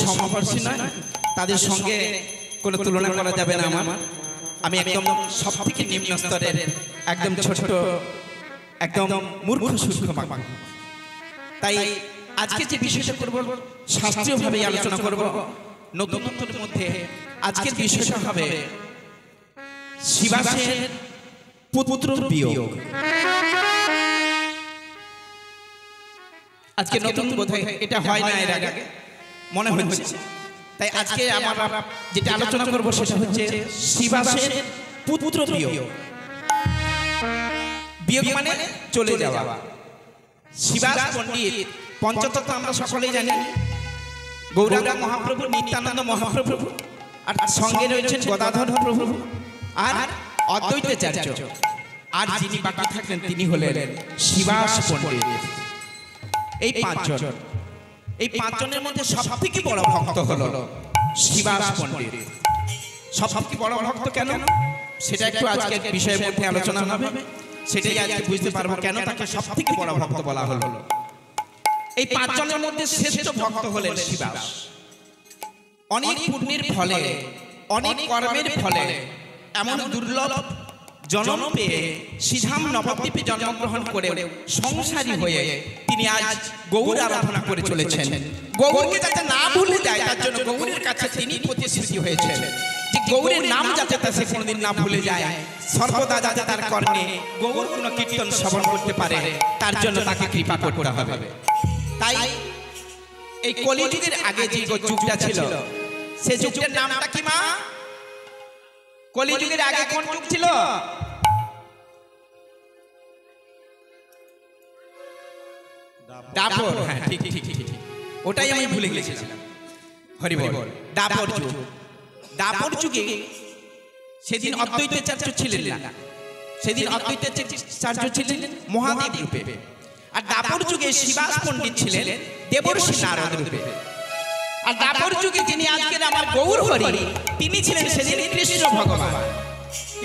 সমবর্ষী নয়, তাদের সঙ্গে কোনো তুলনা করা যাবে না আমার। আমি একদম সব থেকে নিম্ন স্তরের একদম ছোট একদম মূর্খ সূক্ষ্ম মানুষ। তাই আজকে যে বিষয়টা করব শাস্ত্রীয়ভাবে আলোচনা করব। নতুনত্বের মধ্যে আজকের বিষয়টা হবে শিবাসের পুত্র বিয়োগ। আজকে নতুন বোধহয় এটা হয় না, এর আগে মনে হচ্ছে। তাই আজকে আমরা যেটা আলোচনা করব সেটা হচ্ছে শিবাসের পুত্র বিয়োগ। বিয়োগ মানে চলে যাওয়া। শিবাস পণ্ডিত পঞ্চতত্ত্ব আমরা সকলেই জানি, গৌরাঙ্গ মহাপ্রভু, নিত্যানন্দ মহাপ্রভু, আর সঙ্গে রয়েছেন গদাধর প্রভু আর অদ্বৈতাচার্য। আর যিনি বাকি থাকলেন তিনি হলেন শিবাস পণ্ডিত। এই পাঁচজনের মধ্যে সবথেকে বড় ভক্ত হলো শিবাস পণ্ডিত। সবথেকে বড় ভক্ত কেন সেটা একটু আজকের বিষয়ের মধ্যে আলোচনা হবে, সেটাই আজকে বুঝতে পারবো কেন তাকে সবথেকে বড় ভক্ত বলা হলো। এই পাঁচজনের মধ্যে শ্রেষ্ঠ ভক্ত হলেন শিবাস। অনেক পুণ্যের ফলে, অনেক কর্মের ফলে এমন দুর্লভ জন্ম পেয়ে শ্রীধাম নবদ্বীপে জন্মগ্রহণ করে সংসারী হয়ে তিনি আজ গৌর আরাধনা করে চলেছেন। গৌরকে যাতে না ভুলে যায় তার জন্য গৌরের কাছে তিনি প্রতিশ্রুতি হয়েছেন যে গৌরের নাম যাতে সে কোনোদিন না ভুলে যায়, সর্বদা যাতে তার কর্ণে গৌর কোনো কীর্তন শ্রবণ করতে পারে, তার জন্য তাকে কৃপা করতে হবে। তাই এই কলিযুগের আগে যে যুগটা ছিল সে যুগের নামটা কি মা? কলিযুগের আগে কোন যুগ ছিল? দাপর। হ্যাঁ, ঠিক ঠিক ঠিক, ওটাই আমি ভুলে গেছিলাম। হরি বল। দাপর যুগ। দাপর যুগে সেদিন অদ্বৈতাচার্য ছিলেন না, সেদিন অদ্বৈতাচার্য ছিলেন মহাদেব রূপে। আর দাপর যুগে শিবাস পণ্ডিত ছিলেন দেবর্ষি নারদ রূপে। আর দাপর যুগে যিনি আজকের আমার গৌর হরি তিনি ছিলেন সেদিন কৃষ্ণ ভগবান।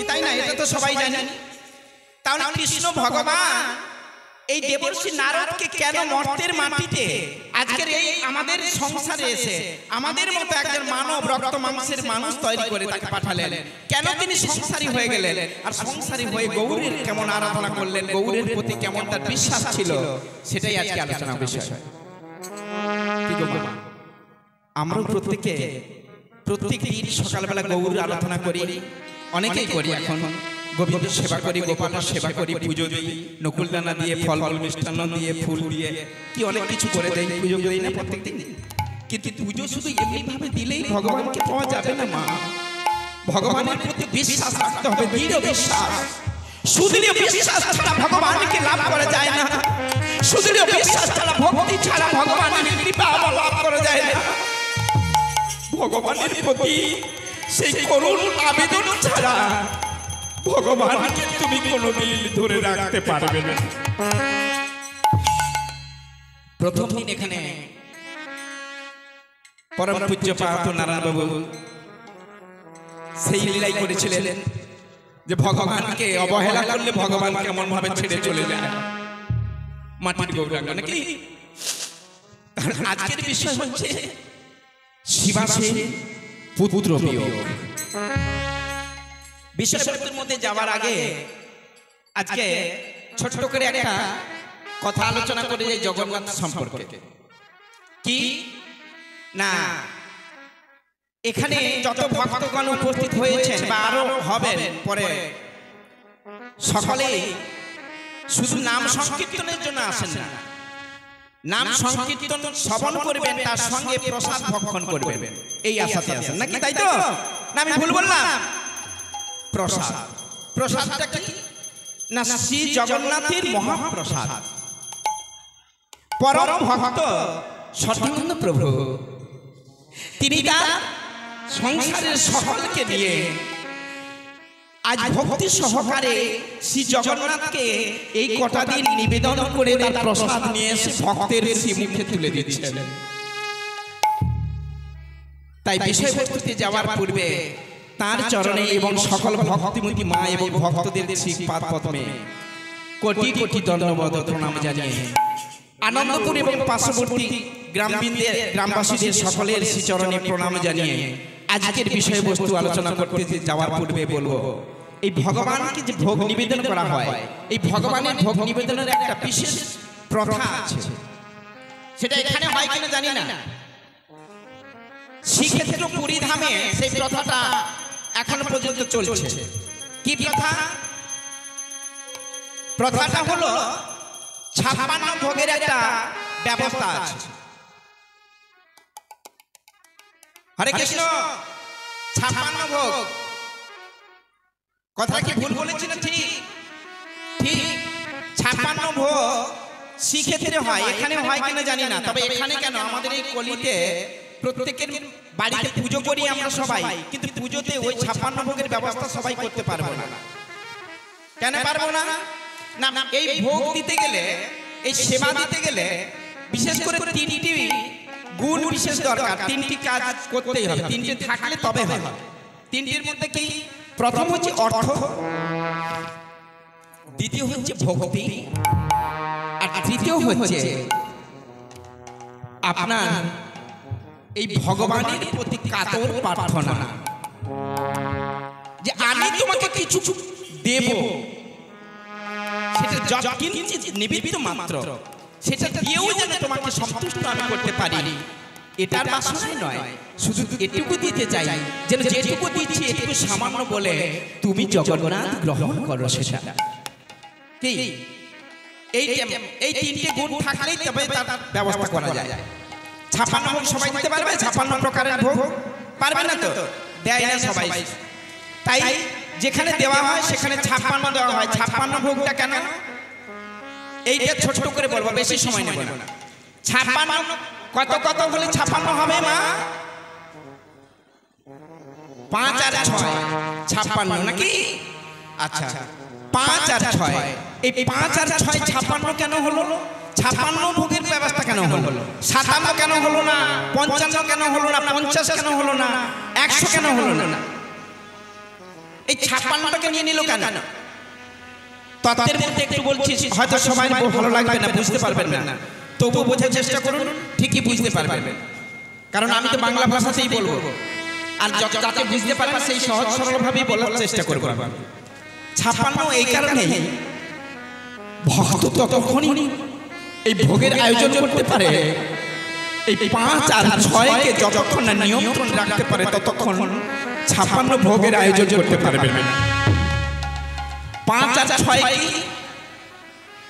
তাই না? এটা তো সবাই জানেন। তাহলে কৃষ্ণ ভগবান এই দেবর্ষি নারদকে কেন মর্তের মাটিতে আজকের এই আমাদের সংসারে এসে আমাদের মতো একজন মানব রক্ত মাংসের মানুষ তৈরি করে তাকে পাঠালেন? কেন তিনি সংসারী হয়ে গেলেন? আর সংসারী হয়ে গৌরের কেমন আরাধনা করলেন, গৌরের প্রতি কেমন তার বিশ্বাস ছিল, সেটাই আজকে আলোচনা বিষয়। আমরাও প্রত্যেক দিন সকালবেলা গৌর আরাধনা করি, অনেকেই করি। এখন গোবিন্দ সেবা করি, গোপালের সেবা করি, পুজো দিই, নকুলদানা দিয়ে, ফল মিষ্টান্ন দিয়ে, ফুল দিয়ে, কি অনেক কিছু করে দেয়, পুজো দিই না প্রত্যেক দিন। কিন্তু পুজো শুধু এমনি ভাবে দিলেই ভগবানকে পাওয়া যাবে না মা। ভগবানের প্রতি বিশ্বাস রাখতে হবে, দৃঢ় বিশ্বাস। সুদৃঢ় বিশ্বাস ছাড়া ভগবানকে লাভ করা যায় না। সুদৃঢ় বিশ্বাস ছাড়া, ভক্তি ছাড়া ভগবানের কৃপা লাভ করা যায় না। ভগবানের প্রতি সেই করুণ আবেদন ছাড়া ভগবানকে তুমি কোনোদিন ধরে রাখতে পারবে না। প্রথম দিন এখানে পরম পূজ্যপাদ নারায়ণ বাবু সেই লীলাই করেছিলেন যে ভগবানকে অবহেলা করলে ভগবান কেমন ভাবে ছেড়ে চলে যায় মাটির গৌরাঙ্গ নাকি। আজকের বিষয় হচ্ছে শিবাসের পুত্র বিয়োগ। বিষয়বস্তুর মধ্যে যাওয়ার আগে আজকে ছোট্ট করে একটা কথা আলোচনা করে যাই জগন্নাথ সম্পর্কে। কি না, এখানে যত ভক্তগণ উপস্থিত হয়েছেন বা আরো হবেন পরে, সকলে শুধু নাম সংকীর্তনের জন্য আসেন না, নাম সংকীর্তন শ্রবণ করবেন, তার সঙ্গে প্রসাদ ভক্ষণ করবেন, এই আশাতে আসেন নাকি? তাই তো না? আমি ভুল বললাম? প্রসাদটা কি না? শ্রী জগন্নাথের মহাপ্রসাদ। পরম ভক্ত সদানন্দ প্রভু তিনি তার সংসারের সকলকে নিয়ে আজ ভক্তি সহকারে শ্রী জগন্নাথকে এই কটা দিন নিবেদন করে তার প্রসাদ নিয়ে এসে ভক্তের শ্রীমুখে তুলে দিচ্ছেন। তাই বিষয়বস্তুতে যাওয়ার পূর্বে তার চরণে এবং সকল ভক্তিমতী মা এবং ভক্তদের পাদ পদ্মে কোটি কোটি দণ্ডবত প্রণাম জানিয়ে আনন্দপুর এবং পার্শ্ববর্তী গ্রামবাসীদের সকলের শ্রীচরণে প্রণাম জানিয়ে আজকের বিষয়বস্তু আলোচনা করতে যাওয়ার পূর্বে বলবো, এই ভগবানকে যে ভোগ নিবেদন করা হয়, এই ভগবানের ভোগ নিবেদনের একটা বিশেষ প্রথা আছে। সেটা এখানে হয় কিনা জানি না, শ্রীক্ষেত্র পুরী ধামে সেই প্রথাটা এখনো পর্যন্ত চলছে। কি প্রথা? প্রথাটা হলো 56 ভোগের একটা ব্যবস্থা আছে। হরে কৃষ্ণ। 56 ভোগ, কথা কি ভুল বলেছি না? ঠিক ঠিক 56 ভোগ শ্রীক্ষেত্রে হয়, এখানে হয় কিনা জানি না। তবে এখানে কেন, আমাদের এই কলিতে প্রত্যেকের বাড়িতে পুজো করি আমরা সবাই, কিন্তু পুজোতে ওই 56 ভোগের ব্যবস্থা সবাই করতে পারবো না। কেন পারবো না? না, এই ভোগ দিতে গেলে, এই সেবা দিতে গেলে বিশেষ করে 3টি গুণ বিশেষ দরকার। 3টি কাজ করতেই হবে, 3টে থাকলে তবে হবে। 3টির মধ্যে কি? প্রথম হচ্ছে অর্থ, দ্বিতীয় হচ্ছে ভক্তি, আর তৃতীয় হচ্ছে আপনার এই ভগবানের প্রতি কাতর প্রার্থনা, যে আমি তোমাকে কিছু দেব, সেটা যৎকিঞ্চিৎ নিমিত্ত মাত্র, সেটা দিয়েও যেন তোমাকে সন্তুষ্ট আমি করতে পারি। এটার বাসনাই নয়, শুধু এটুকু দিতে চাই যেন যেটুকু দিচ্ছি এটুকু সামান্য বলে তুমি জগন্নাথ গ্রহণ করো। সেটা কি? এই 3টে গুণ থাকলেই তবে তার ব্যবস্থা করা যায়। 56 ভোগ সবাই দিতে পারবে? 56 প্রকারের ভোগ পারবে না তো? দেয় না সবাই। তাই যেখানে দেওয়া হয় সেখানে 56 দেওয়া হয়। 56 ভোগটা কেন? এইটা ছোট করে বলবো, বেশি সময় নেব না। 56 কত কত হলে 56 হবে মা? 5 আর 6 56 নাকি? আচ্ছা, 5 আর 6, এই 5 আর 6 56 কেন হলো? 56 ভোগের ব্যবস্থা কেন হলো? 57 কেন হলো না? 55 কেন হলো না? 50 কেন হলো না? 100 কেন হলো না? এই 56টাকে নিয়ে নিল কেন? তত্ত্বের মধ্যে একটু বলছি, হয়তো সবাই ভালো লাগবে না, বুঝতে পারবেন না, তবু বোঝার চেষ্টা করুন, ঠিকই বুঝতে পারবেন। কারণ আমি তো বাংলা ভাষাতেই বলবো, আর যাতে বুঝতে পারবেন সেই সহজ সরলভাবেই বলার চেষ্টা করবো। 56 এই কারণে ভক্ত ততক্ষণই এই ভোগের আয়োজন করতে পারে, এই 5 আর 6কে যতক্ষণ না নিয়ন্ত্রণ রাখতে পারে ততক্ষণ 56 ভোগের আয়োজন করতে পারবে না। 5 আর 6 কি?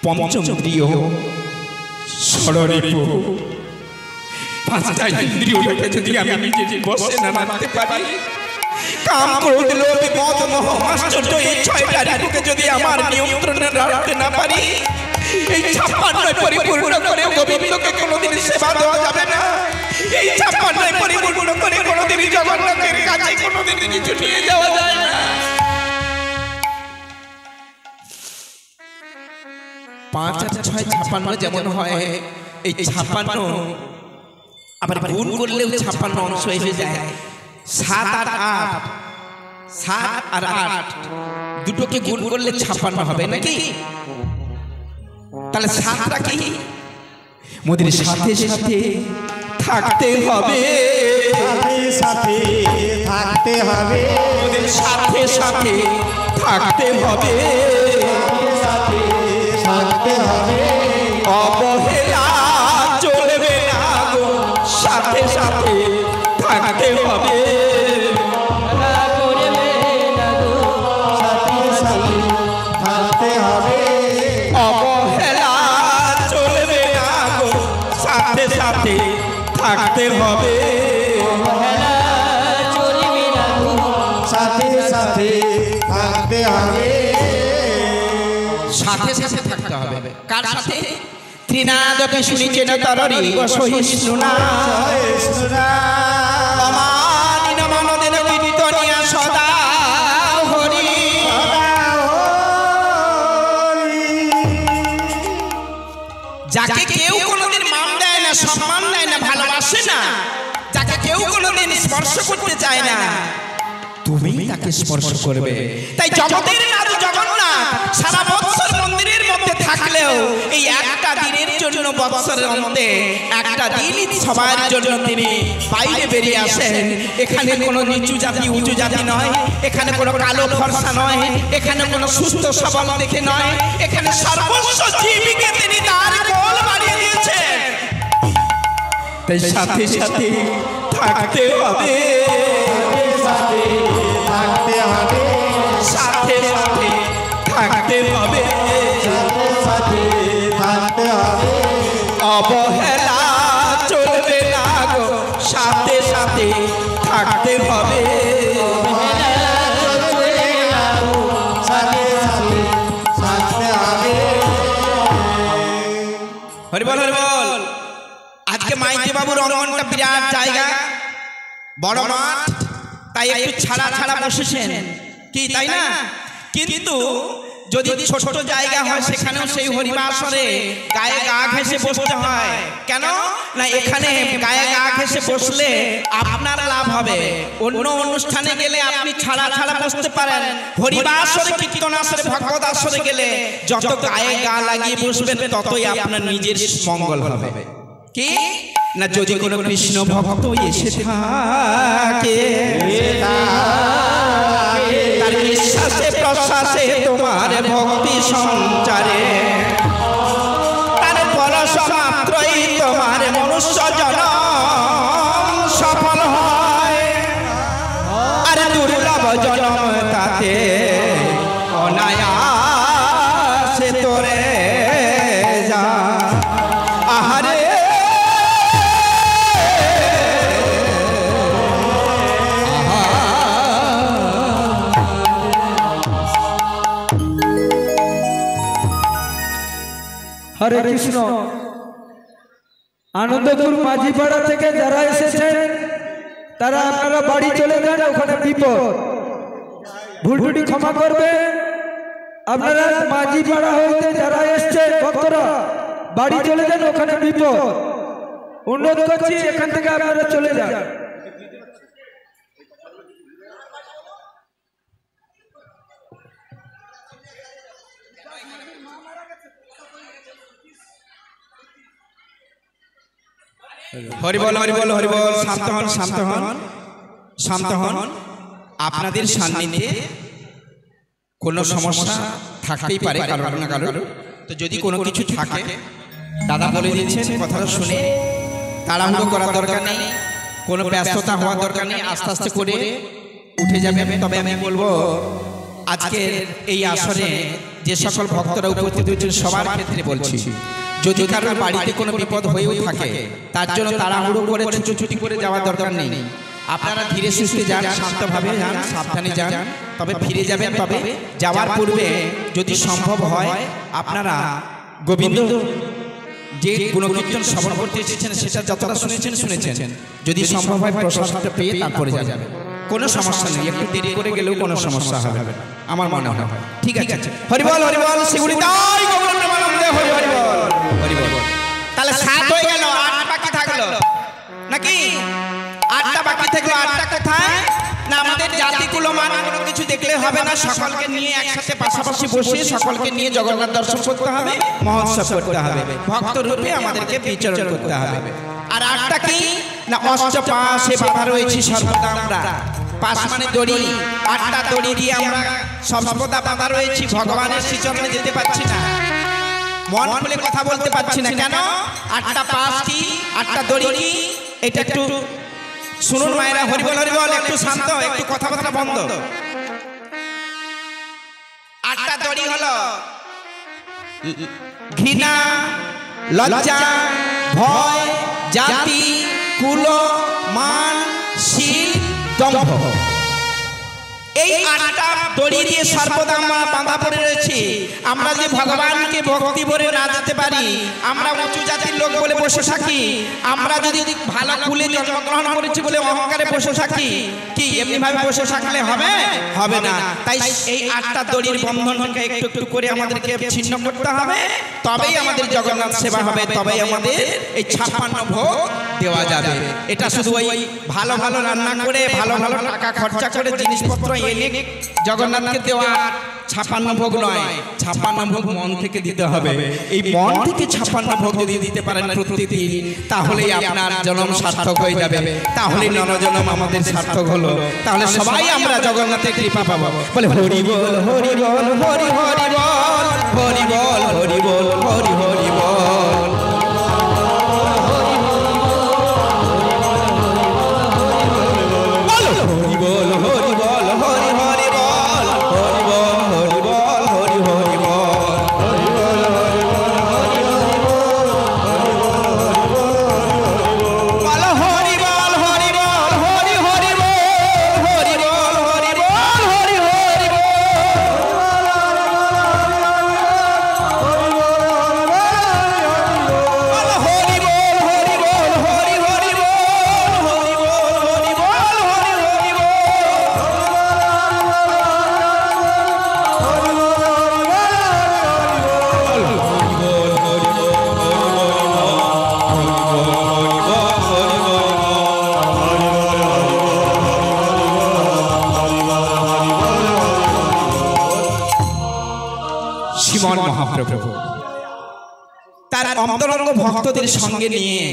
পঞ্চেন্দ্রিয়, ষড়রিপু, 5টা ইন্দ্রিয়কে যদি আমি নিজে বসে না রাখতে পারি, কাম, ক্রোধ, লোভ, মদ, মোহ, আশ্চর্য, এই 6টা রিপুকে যদি আমার নিয়ন্ত্রণে রাখতে না পারি, এই 56 পরিপূর্ণ করে গোবিন্দকে কোনোদিন সেবা দেওয়া যাবে না। এই 56 পরিপূর্ণ করে কোনোদিন জগন্নাথের কাছে কোনোদিন কিছু নিয়ে যাওয়া যায় না। 5 আর 6 56 যেমন হয়, এই 56 আবার গুণ করলেও 56 অংশ এসে যায়। 7 আর 8, 7 আর 8 দুটোকে গুণ করলে 56 হবে নাকি? তাহলে 7টা কি? মোদের সাথে সাথে থাকতে হবে, সাথে থাকতে হবে, মোদের সাথে সাথে থাকতে হবে, থাকতে হবে, অবহেলা চলবে না গো, সাথে সাথে থাকতে হবে, থাকতে হবে, অবহেলা চলবে না গো, সাথে সাথে থাকতে হবে, সাথে সাথে থাকতে হবে, সাথে সাথে থাকতে হবে। কার সাথে? ত্রিনাদকে শুনিছেন তররি সহিষ্ণু না, অমানিন মানদেন কীর্তনিয়া সদা হরি। যাকে কেউ কোনোদিন মান দেয় না, সম্মান দেয় না, ভালোবাসে না, যাকে কেউ কোনোদিন স্পর্শ করতে চায় না, তুমি তাকে স্পর্শ করবে। তাই জগতের নাথ জগন্নাথ সারা বৎসর মন্দিরের মধ্যে থাকলেও এই একটা দিনের জন্য বৎসরের মধ্যে একটা দিনই সবার জন্য তিনি বাইরে বেরিয়ে আসেন। এখানে কোনো নিচু জাতি উঁচু জাতি নয়, এখানে কোনো কালো ফর্সা নয়, এখানে কোনো সুস্থ সবল দেখে নয়, এখানে সর্বস্ব জীবীকে তিনি তার কোল বাড়িয়ে দিয়েছেন। তাই সাথে সাথে থাকতে হবে, সাথে থাকতে হবে, সাথে সাথে থাকতে হবে, সাথে থাকতে হবে, অবহেলা চলবে না গো, সাথে সাথে থাকতে হবে। সাথে সাথে থাকতে হবে। হরিবল হরিবল। আজকে মাইতি বাবুর অঙ্গনটা বিরাট জায়গা, বড় মাঠ, তাই একটু ছাড়া ছাড়া বসেছেন কি, তাই না? কিন্তু যদি ছোট জায়গা হয় সেখানেও সেই হরিবাসরে গায়ে গা ঘেঁষে বসতে হয়। কেন না, এখানে গায়ে গা ঘেঁষে বসলে আপনার লাভ হবে। অন্য অনুষ্ঠানে গেলে আপনি ছাড়া ছাড়া বসতে পারেন, হরিবাসরে কীর্তন আসরে ভগবত আসরে গেলে যত গায়ে গা লাগিয়ে বসবেন ততই আপনার নিজের মঙ্গল হবে। কি না, যদি কোনো কৃষ্ণ ভক্ত এসে থাকে তার নিঃশ্বাসে প্রশ্বাসে তোমার ভক্তি সঞ্চারে, তার পরশ মাত্রই তোমার মনুষ্য জনম সফল হয়। আর দুর্লভ জনম তাতে অনায়াসে তোরে যা। আহারে হরে কৃষ্ণ। আনন্দপুর মাঝিপাড়া থেকে যারা এসেছেন তারা আপনারা বাড়ি চলে যান, ওখানে বিপদ, ভুল ত্রুটি ক্ষমা করবে। আপনারা মাঝিপাড়া হইতে যারা এসছেন ভক্তরা বাড়ি চলে যান, ওখানে বিপদ। অনুরোধ করছি এখান থেকে আপনারা চলে যান। হরিবল হরিবল হরিবল। শান্ত হন, শান্ত হন, শান্ত হন। আপনাদের সান্নিধ্যে কোনো সমস্যা থাকতেই পারে কারোর না কারোর। তো যদি কোনো কিছু থাকে দাদা বলে দিচ্ছেন, কথাটা শুনে তাড়াহুড়ো করার দরকার নেই, কোনো ব্যস্ততা হওয়ার দরকার নেই, আস্তে আস্তে করে উঠে যাবে। তবে আমি বলবো আজকের এই আসরে যে সকল ভক্তরা উপস্থিত হয়েছেন সবার ক্ষেত্রে বলছি, যদি কারোর বাড়িতে কোনো বিপদ হয়েও থাকে তার জন্য তাড়াহুড়ো করে ছুটি করে যাওয়ার দরকার নেই। আপনারা ধীরে সুস্থে যান, শান্তভাবে যান, সাবধানে যান, তবে ফিরে যাবেন। তবে যাওয়ার পূর্বে যদি সম্ভব হয় আপনারা গোবিন্দ যে গুণকীর্তন শ্রবণ করতে এসেছেন সেটা যতটা শুনেছেন, যদি সম্ভব হয় প্রসাদটা পেয়ে তারপরে যাবেন। কোনো সমস্যা নেই, একটু দেরি করে গেলেও কোনো সমস্যা হবে না আমার মনে হয়। ঠিক আছে, হরিবল হরিবল। শিগুড়ি তাই গৌরাঙ্গের হরি হরিবল হরিবল। তাহলে 7 হয়ে গেল, 8 বাকি থাকলো নাকি? 8টা বাকি থাকলো। 8টা কোথায় না, আমাদের জাতিকুলো মান কোনো কিছু দেখলে হবে না, সকলকে নিয়ে একসাথে পাশাপাশি বসে সকলকে নিয়ে জগন্নাথ দর্শন করতে হবে, মহোৎসব করতে হবে, ভক্ত রূপে আমাদেরকে বিচরণ করতে হবে। আর 8টা কি না, অষ্টপাশে বাধা রয়েছে সর্বদা আমরা। পাশ মানে দড়ি, 8টা দড়ি দিয়ে আমরা সর্বদা বাধা রয়েছি, ভগবানের শ্রীচরণে যেতে পারছি না, মন খুলে কথা বলতে পারছি না। কেন? 8টা পাশ কি, 8টা দড়ি কি, এটা একটু শুনুন মায়েরা। হরিবল হরিবল। একটু শান্ত, একটু কথাবার্তা বন্ধ। 8টা দড়ি হলো ঘৃণা, লজ্জা, ভয়, জাতি, কুল, মান, শীল, দম্ভ। এই 8টা দড়ি দিয়ে সর্বদা আমরা বাঁধা পড়ে রয়েছি। আমরা যে ভগবানকে ভক্তি ভরে না যেতে পারি, আমরা উঁচু জাতির লোক বলে বসে থাকি, আমরা যদি ভালো কুলে জন্মগ্রহণ করেছি বলে অহংকারে বসে থাকি, কি এমনি ভাবে বসে থাকলে হবে? হবে না। তাই এই 8টা দড়ির বন্ধনকে একটু একটু করে আমাদেরকে ছিন্ন করতে হবে, তবেই আমাদের জগন্নাথ সেবা হবে, তবেই আমাদের এই 56 ভোগ দেওয়া যাবে। এটা শুধু ওই ভালো ভালো রান্না করে ভালো ভালো টাকা খরচা করে জিনিসপত্র এনে জগন্নাথকে দেওয়া 56 ভোগ নয়, 56 ভোগ মন থেকে দিতে হবে। এই মন থেকে 56 ভোগ যদি দিতে পারেন প্রতিদিন, তাহলেই আপনার জন্ম সার্থক হয়ে যাবে, তাহলে নরজন্ম আমাদের সার্থক হলো, তাহলে সবাই আমরা জগন্নাথের কৃপা পাবো। বলে হরি বল হরি বল হরি হরি বল হরি বল হরি বল হরি হরি বল। মহাপ্রভু তার অন্তরঙ্গ ভক্তদের সঙ্গে নিয়ে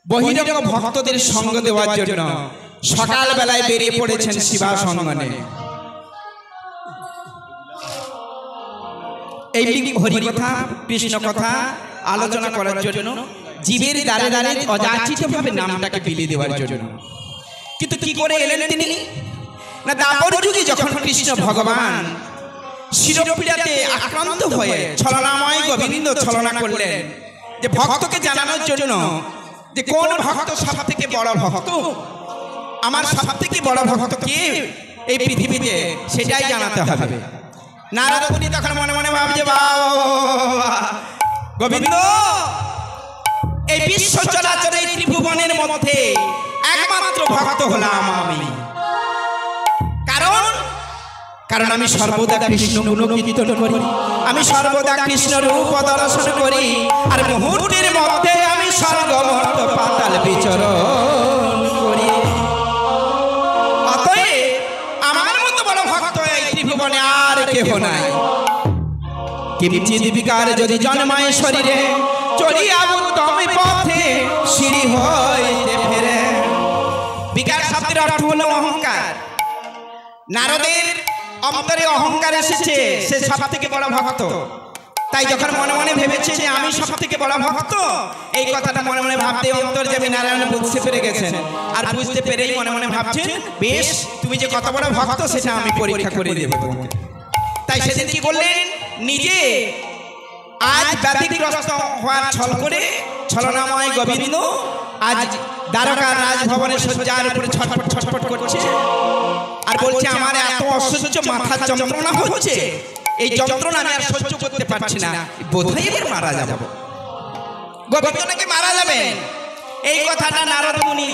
বহিরঙ্গ ভক্তদের সঙ্গ দেওয়ার জন্য সকাল বেলায় বেরিয়ে পড়েছেন শিবাসঙ্গনে। এই হরি কথা কৃষ্ণ কথা আলোচনা করার জন্য, জীবের দ্বারে দ্বারে অযাচিত ভাবে নামটাকে বিলিয়ে দেওয়ার জন্য। কিন্তু কি করে এলেন তিনি? না, দাপর যুগে যখন কৃষ্ণ ভগবান শিরোপীড়াতে আক্রান্ত হয়ে ছলনাময় গোবিন্দ ছলনা করলেন, যে ভক্তকে জানানোর জন্য যে কোন ভক্ত সব থেকে বড় ভক্ত, আমার সব থেকে বড় ভক্ত কে এই পৃথিবীতে, সেটাই জানাতে হবে। নারদ মুনি তখন মনে মনে ভাবছে, বাবা গোবিন্দ এই বিশ্ব চরাচরে এই ত্রিভুবনের মধ্যে একমাত্র ভক্ত হলাম আমি। কারণ আমি সর্বদা কৃষ্ণ গুণকীর্তন করি, আমি সর্বদা কৃষ্ণ রূপ দর্শন করি, আর মুহূর্তের মধ্যে আমি স্বর্গ মর্ত্য পাতাল বিচরণ করি। অতএব আমার মতো বড় ভক্ত এই ত্রিভুবনে আর কেহ নাই। কিঞ্চিৎ বিকার যদি জন্মায় শরীরে, চলিয়া উত্তম পথে সিঁড়ি হইতে ফেরে। বিকার শব্দের অর্থ হলো অহংকার। নারদের অন্তরে অহংকার এসেছে, সে সব থেকে বড় ভক্ত। তাই যখন মনে মনে ভেবেছে যে আমি সব থেকে বড় ভক্ত, এই কথাটা মনে মনে ভাবতে অন্তর্যামী নারায়ণ বুঝতে পেরে গেছেন। আর বুঝতে পেরেই মনে মনে ভাবছেন, বেশ তুমি যে কত বড় ভক্ত সেটা আমি পরীক্ষা করে দেব তোমাকে। তাই সেদিন কি করলেন? নিজে আজ ব্যাধিগ্রস্ত হওয়ার ছল করে ছলনাময় গোবিন্দ আজ দ্বারকার রাজভবনের শয্যার উপরে ছটফট ছটফট করছে, আর বলছে আমার এত অসহ্য মাথার যন্ত্রণা হচ্ছে, এই যন্ত্রণা আমি আর সহ্য করতে পারছি না, বোধহয় এবার মারা যাব। গোবিন্দ নাকি মারা যাবেন, এই কথাটা নারদ মুনি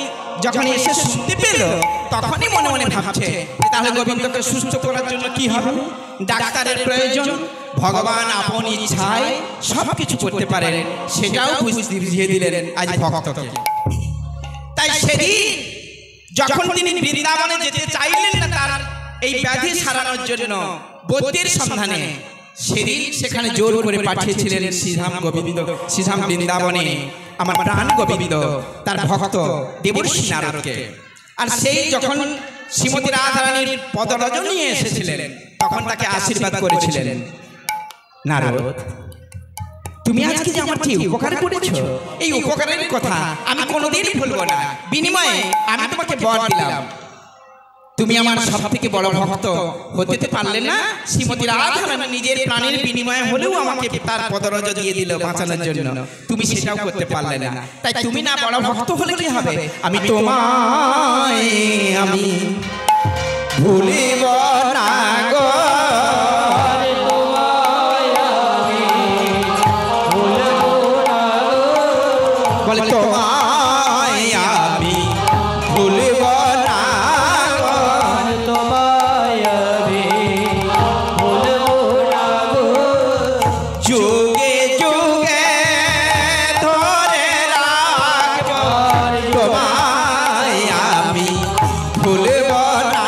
যখন এসে শুনতে পেল, তখনই মনে মনে ভাবছে তাহলে গোবিন্দকে সুস্থ করার জন্য কি হবে? ডাক্তারের প্রয়োজন। ভগবান আপন ইচ্ছায় সবকিছু করতে পারেন, সেটাও বুঝিয়ে দিলেন আজ ভক্তকে। তাই সেদিন যখন তিনি বৃন্দাবনে যেতে চাইলেন না তার এই ব্যাধি সারানোর জন্য বৈদ্যের সন্ধানে, সেদিন সেখানে জোর করে পাঠিয়েছিলেন শ্রীধাম গোবিন্দ, শ্রীধাম বৃন্দাবনে আমার প্রাণ গোবিন্দ তার ভক্ত দেবর্ষি নারদকে। আর সেই যখন শ্রীমতী রাধারানীর পদরজ নিয়ে এসেছিলেন, তখন তাকে আশীর্বাদ করেছিলেন, নারদ তুমি আজকে যে আমার কি উপকার করেছো, এই উপকারের কথা আমি কোনোদিন ভুলবো না। বিনিময়ে আমি তোমাকে বর দিলাম, তুমি আমার সব থেকে বড় ভক্ত হতে পারলে না। শ্রীমতী রাধারানী নিজের প্রাণের বিনিময়ে হলেও আমাকে তার পদরজ দিয়ে দিল বাঁচানোর জন্য, তুমি সেটাও করতে পারলে না। তাই তুমি না বড় ভক্ত হলে কি হবে? আমি তোমায় আমি ভুলিব না গো বলে তোমায় আমি ভুলিব না গো যুগে যুগে ধরে রাখব তোমায় আমি ভুলিব না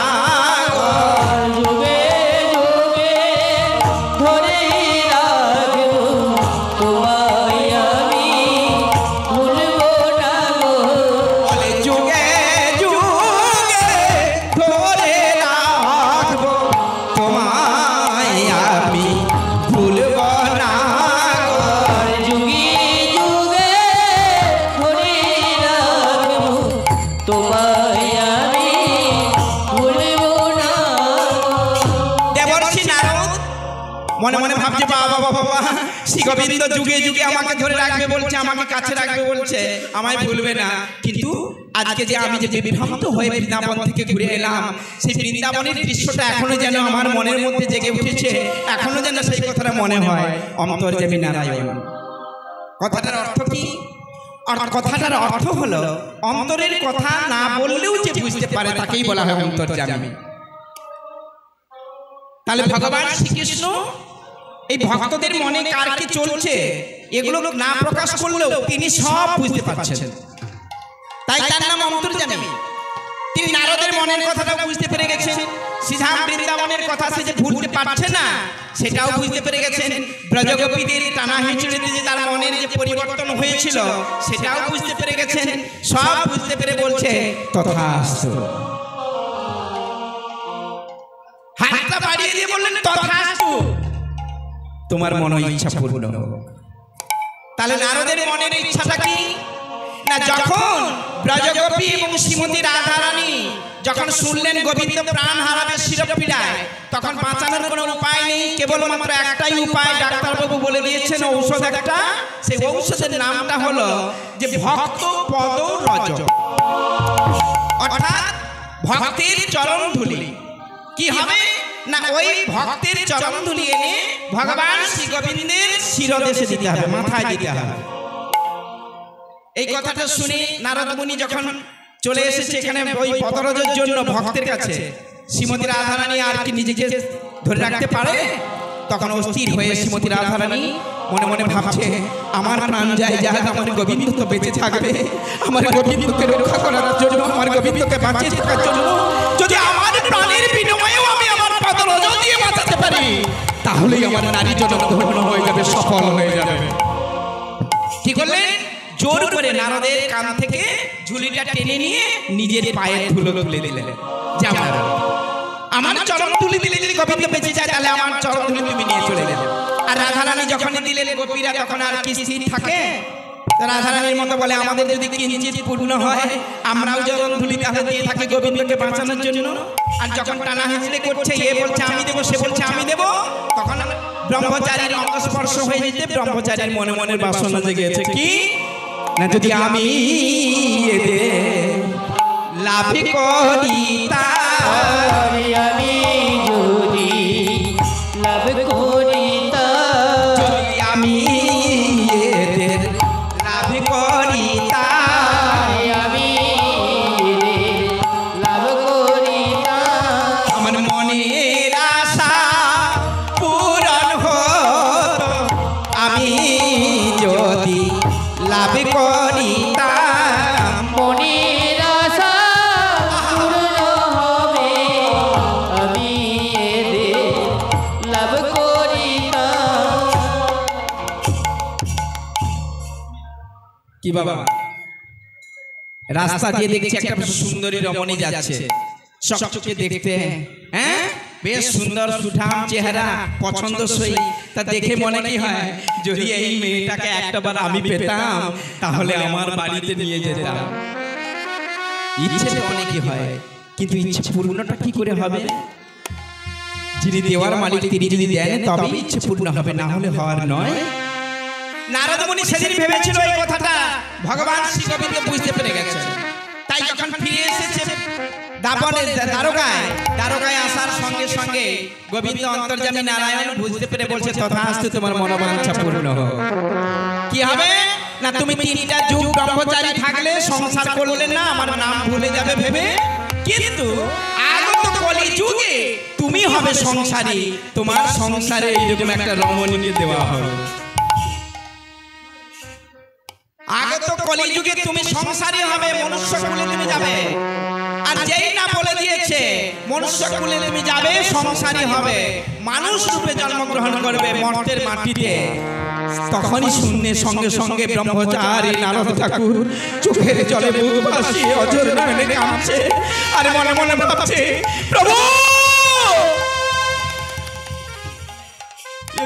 গো বলে যুগে যুগে ধরে রাখব তোমায় আমি ভুলিব না গো দেবর্ষি নারদ মনে মনে ভাবছে বাবা বাবা বাবা শ্রী গোবিন্দ যুগে যুগে আমাকে ধরে রাখবে বলছে, আমাকে কাছে রাখবে বলছে, আমায় ভুলবে না। কিন্তু আজকে যে আমি যে বিভ্রান্ত হয়ে বৃন্দাবন থেকে ঘুরে এলাম, সেই বৃন্দাবনের দৃশ্যটা এখনো যেন আমার মনের মধ্যে জেগে উঠেছে, এখনো যেন সেই কথাটা মনে হয় অন্তর্যামী নারায়ণ। কথাটার অর্থ কি? কথাটার অর্থ হলো অন্তরের কথা না বললেও যে বুঝতে পারে তাকেই বলা হয় অন্তর্যামী। তাহলে ভগবান শ্রীকৃষ্ণ এই ভক্তদের মনে কার কি চলছে এগুলো না প্রকাশ করলেও তিনি সব বুঝতে পারছেন, তাই তার নাম অন্তর্যামী। তিনি নারদের মনের কথাটা বুঝতে পেরে গেছেন, শ্রীধাম বৃন্দাবনের কথা সে যে ভুলতে পারছে না সেটাও বুঝতে পেরে গেছেন, ব্রজগোপীদের টানা হিচড়িতে যে তার মনের যে পরিবর্তন হয়েছিল সেটাও বুঝতে পেরে গেছেন, সব বুঝতে পেরে বলছে তথাস্তু। হাতটা বাড়িয়ে দিয়ে বললেন তথাস্তু, তোমার মন ইচ্ছা পূর্ণ হোক। তাহলে নারদের মনের ইচ্ছাটা কি না, যখন ব্রজগোপী এবং শ্রীমতী রাধারানী যখন শুনলেন গোবিন্দ প্রাণ হারাবে শিরপীড়ায়, তখন বাঁচানোর কোনো উপায় নেই, কেবলমাত্র একটাই উপায় ডাক্তারবাবু বলে দিয়েছেন, ঔষধ একটা। সেই ঔষধের নামটা হলো যে ভক্ত পদ রজ, অর্থাৎ ভক্তের চরণ ধুলি। কি হবে না, ওই ভক্তের চরণ ধুলি এনে ভগবান শ্রী গোবিন্দের শিরদেশে দিতে হবে, মাথায় দিতে হবে। এই কথাটা শুনে নারদ মুনি যখন চলে এসেছে এখানে ওই পদরজের জন্য ভক্তের কাছে, শ্রীমতী রাধারানী আর কি নিজেকে ধরে রাখতে পারে? তখন অস্থির হয়ে শ্রীমতী রাধারানী মনে মনে ভাবছে, আমার প্রাণ যায় যাক, আমার গোবিন্দ তো বেঁচে থাকবে, আমার গোবিন্দকে রক্ষা করার জন্য, আমার গোবিন্দকে বাঁচিয়ে থাকার জন্য যদি আমার প্রাণের বিনিময়েও আমি আমার পদরজ দিয়ে বাঁচাতে পারি, তাহলেই আমার নারী জনম ধন্য হয়ে যাবে, সফল হয়ে যাবে। কি করলেন? জোর করে নারদের কান থেকে ঝুলিটা টেনে নিয়ে নিজের পায়ে ধুলো তুলে দিলেন, যে আমার চরণ তুলে দিলে যদি গোবিন্দ বেঁচে যায় তাহলে আমার চরণ তুলে তুমি নিয়ে চলে যাবে। আর রাধারানী যখন দিলেন গোপীরা তখন আর কি স্থির থাকে? রাধারানীর মতো বলে, আমাদের যদি কিঞ্চিত পূর্ণ হয় আমরাও চরণ ধুলি তাহলে দিয়ে থাকি গোবিন্দকে বাঁচানোর জন্য। আর যখন টানা হিচড়ে করছে, এ বলছে আমি দেবো, সে বলছে আমি দেবো, তখন ব্রহ্মচারীর অঙ্গস্পর্শ হয়ে যেতে ব্রহ্মচারীর মনে মনের বাসনা জেগেছে কি না, যদি আমি এদের লাভ করি আমি যদি লাভ করি, যদি আমি এদের লাভ করি আমি লাভ করি, আমার মনের আশা পূরণ হতো, আমি যদি লাভ করি মনের আশা পূর্ণ হবে, আমি এদের লাভ করি। কি বাবা, রাস্তা দিয়ে দেখছি একটা সুন্দরী রমণী যাচ্ছে, চকচকে দেখতে, হ্যাঁ বেশ সুন্দর সুঠাম চেহারা, পছন্দসই। তা দেখে মনে কি হয়, যদি এই মেয়েটাকে একটাবার আমি পেতাম তাহলে আমার বাড়িতে নিয়ে যেতাম। ইচ্ছে তো অনেকই হয়, কিন্তু ইচ্ছে পূর্ণটা কি করে হবে? যিনি দেওয়ার মালিক তিনি যদি দেন তবে ইচ্ছে পূর্ণ হবে, না হলে হওয়ার নয়। নারদ মুনি সেদিন ভেবেছিল এই কথাটা, ভগবান শ্রী গোবিন্দ বুঝতে পেরে গেছেন। তাই যখন ফিরে এসেছে দাপনের দারোগায় আসার সঙ্গে সঙ্গে গোবিন্দ অন্তর্যামী নারায়ণ বুঝতে পেরে বলছে তথাস্তু তোমার মনোবাঞ্ছা পূর্ণ হোক। কি হবে না তুমি 3টা যুগ ব্রহ্মচারী থাকলে সংসার করলে না আমার নাম ভুলে যাবে ভেবে, কিন্তু আগত কলি যুগে তুমি হবে সংসারী, তোমার সংসারে এইরকম একটা রমণীকে দেওয়া হবে। আগত কলি যুগে তুমি সংসারী হবে, মনুষ্য কুলে তুমি যাবে। আর যেই না বলে দিয়েছে মনুষ্য কুলে তুমি যাবে, সংসারী হবে, মানুষ রূপে জন্মগ্রহণ করবে মর্তের মাটিতে, তখনই শূন্যে সঙ্গে সঙ্গে ব্রহ্মচারী নারদ ঠাকুর চোখের জলে বুক ভাসিয়ে অজর নয়নে কাঁদছে আর মনে মনে ভাবছে প্রভু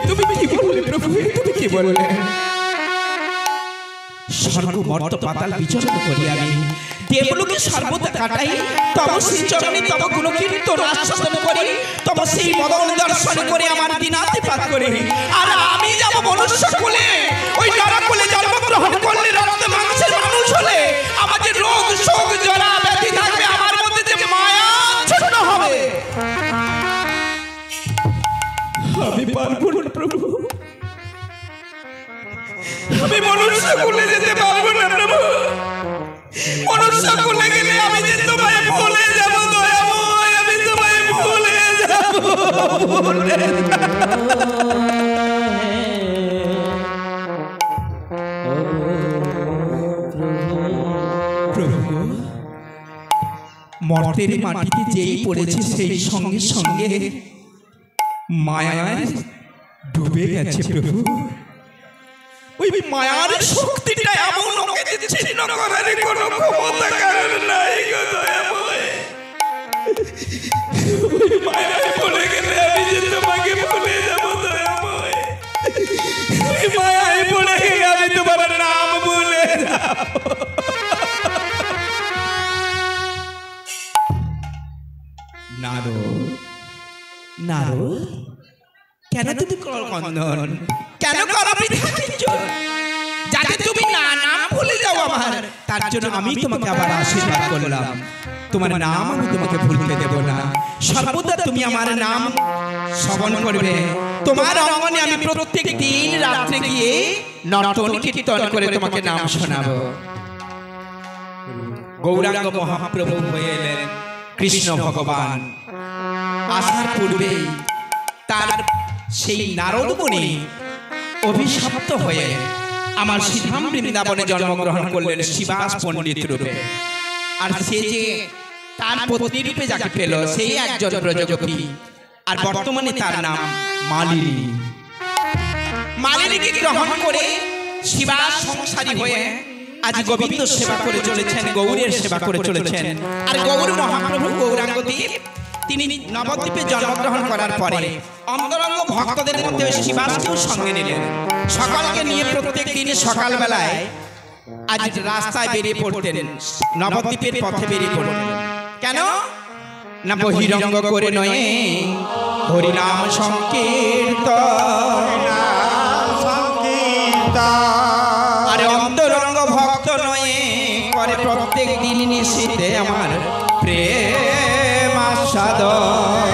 তুমি কি বললে, প্রভু তুমি কি বললে। স্বর্গ মর্ত পাতাল বিচরণ করি আমি, দেবলোকে সর্বদা কাটাই, তব শ্রী চরণে তব গুণকীর্তন আস্বাদন করি, তব সেই মদন দর্শন করে আমার দিনাতিপাত করি। আর আমি যাব মনুষ্য কুলে, ওই নরকুলে জন্মগ্রহণ করলে রক্ত মাংসের মানুষ হলে আমাদের রোগ শোক জরা ব্যাধি থাকবে, আমার মধ্যে যে মায়া আচ্ছন্ন হবে। আমি পারবো না প্রভু, আমি মনুষ্য কুলে যেতে পারবো না প্রভু। মনুষ্য কুলে গেলে আমি যে তোমায় ভুলে যাব দয়াময়, আমি তোমায় ভুলে যাব, ভুলে প্রভু। মর্তের মাটিতে যেই পড়েছে সেই সঙ্গে সঙ্গে মায়ায় ডুবে গেছে প্রভু। ওই মায়ার শক্তিটা এমন ওকে ছিন্ন করার কোনো ক্ষমতা কারণ নাই গো দয়াময়। ওই মায়ায় পড়ে গেলে আমি যে তোমাকে ভুলে যাব দয়াময়, ওই মায়ায় পড়ে গেলে আমি তোমার নাম ভুলে যাব। নারদ কেন তুমি ক্রন্দন, কেন করো বৃথা কিঞ্চন? যাতে তুমি না নাম ভুলে যাও আমার, তার জন্য আমি তোমাকে আবার আশীর্বাদ করলাম। তোমার নাম আমি তোমাকে ভুলতে দেব না, সর্বদা তুমি আমার নাম শ্রবণ করবে। তোমার অঙ্গনে আমি প্রত্যেক দিন রাত্রে গিয়ে নর্তন কীর্তন করে তোমাকে নাম শোনাবো। গৌরাঙ্গ মহাপ্রভু হয়ে এলেন কৃষ্ণ ভগবান। আসার পূর্বেই তার সেই নারদ মুনি অভিশপ্ত হয়ে আমার শ্রীধাম বৃন্দাবনে জন্মগ্রহণ করলেন শিবাস পণ্ডিত রূপে। আর সে যে তার পত্নী রূপে যাকে পেল সেই একজন ব্রজগোপী, আর বর্তমানে তার নাম মালিনী। মালিনীকে গ্রহণ করে শিবাস সংসারী হয়ে আজ গোবিন্দ সেবা করে চলেছেন, গৌরের সেবা করে চলেছেন। আর গৌর মহাপ্রভু গৌরাঙ্গদেব তিনি নবদ্বীপে জন্মগ্রহণ করার পরে অন্তরঙ্গ ভক্তদের মধ্যে শিবাসকেও সঙ্গে নিলেন। সকলকে নিয়ে প্রত্যেক দিন সকালবেলায় আজ রাস্তায় বেরিয়ে পড়তেন, নবদ্বীপের পথে বেরিয়ে পড়তেন। কেন না বহিরঙ্গ করে নয় হরিনাম সংকীর্তন, আরে অন্তরঙ্গ ভক্ত নয় করে প্রত্যেক দিন নিশীথে আমার প্রেম আস্বাদন।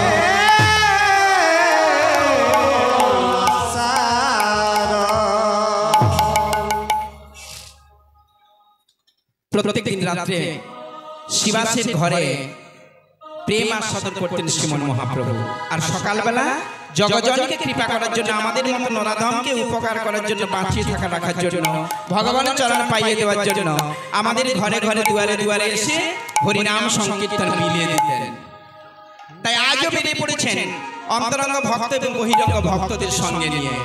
প্রত্যেকদিন রাত্রে শিবাসের ঘরে প্রেম আস্বাদন করতেন শ্রীমন মহাপ্রভু। আর সকালবেলা জগজনকে কৃপা করার জন্য, আমাদের মতো নরাধমকে উপকার করার জন্য, বাঁচিয়ে থাকা রাখার জন্য, ভগবানের চরণ পাইয়ে দেওয়ার জন্য আমাদের ঘরে ঘরে দুয়ারে দুয়ারে এসে হরিনাম সংকীর্তন মিলিয়ে দিতেন। তাই আজও বেরিয়ে পড়েছেন অন্তরঙ্গ ভক্ত এবং বহিরঙ্গ ভক্তদের সঙ্গে নিয়ে।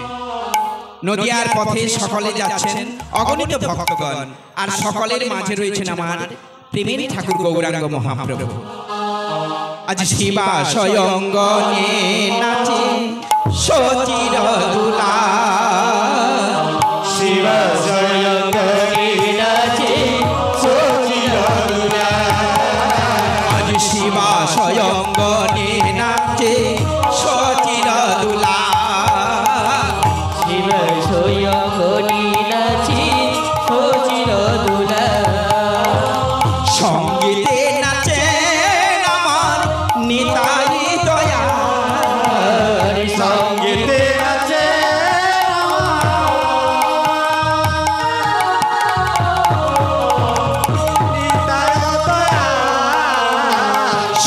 নদিয়ার পথে সকলে যাচ্ছেন অগণিত ভক্তগণ, আর সকলের মাঝে রয়েছেন আমার প্রেমের ঠাকুর গৌরাঙ্গ মহাপ্রভু। আজ শিবাস অঙ্গনে নাচে সচির দুলা, শিবাস অঙ্গনে নাচে সচির দুলা, আজ শিবাস অঙ্গনে নাচে সচির দুলা, শিবাস অঙ্গনে নাচে সচির দুলা, সঙ্গীতে নাচে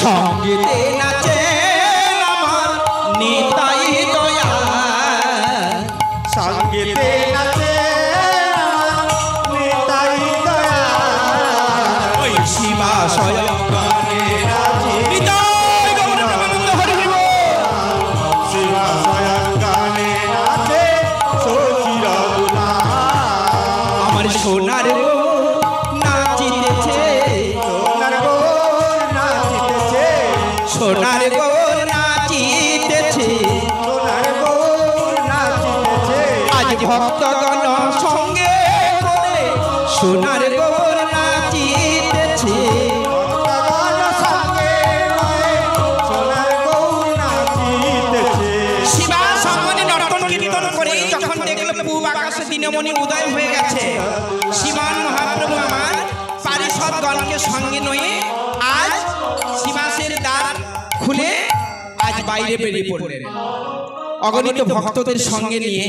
সঙ্গীতে নাচে আমার নিতাই দয়া সঙ্গীতে নাচে নিতাই দয়া ওই শিবা স্বয়ং গানে নাচে নিতাই গৌর প্রেমানন্দ হরি বল। শিবা স্বয়ং গানে নাচে সচির দুলা আমার সোনার গো নাচিতেছে সোনার গোর নাচিতেছে সোনার গো নাচিতেছে সোনার গোর নাচিতেছে আজ ভক্তগণ সঙ্গে করে সোনার গো নাচিতেছে ভক্তগণ সঙ্গে লয়ে সোনার গোর নাচিতেছে শিবা সামনে নর্তন কীর্তন করে যখন দেখলো পূব আকাশে দিনমণি উদয় হয়ে গেছে, শিবান মহাপ্রভু আমার পারিষদগণকে সঙ্গে নিয়ে আজ শিবাসের দ্বার খুলে আজ বাইরে বেরিয়ে পড়লেন। অগণিত ভক্তদের সঙ্গে নিয়ে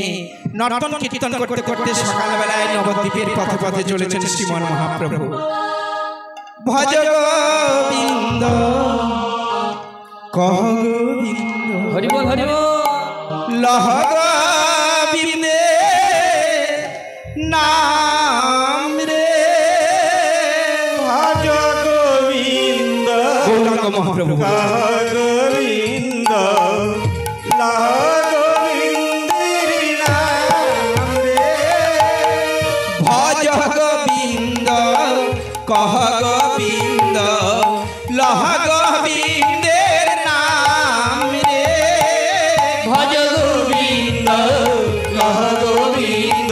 নর্তন কীর্তন করতে করতে সকালবেলায় নবদ্বীপের পথে পথে চলেছেন শ্রীমান মহাপ্রভু। ভজ গোবিন্দ কহ গোবিন্দ হরি বল হরি বল। লহ গোবিন্দে নাম রে ভজ গোবিন্দ গৌরাঙ্গ মহাপ্রভু গোবিন্দ লাহ গোবিন্দের নাম রে ভজ গোবিন্দ কহ গোবিন্দ লহ গোবিন্দের নাম রে ভজ গোবিন্দ লাহ গোবিন্দ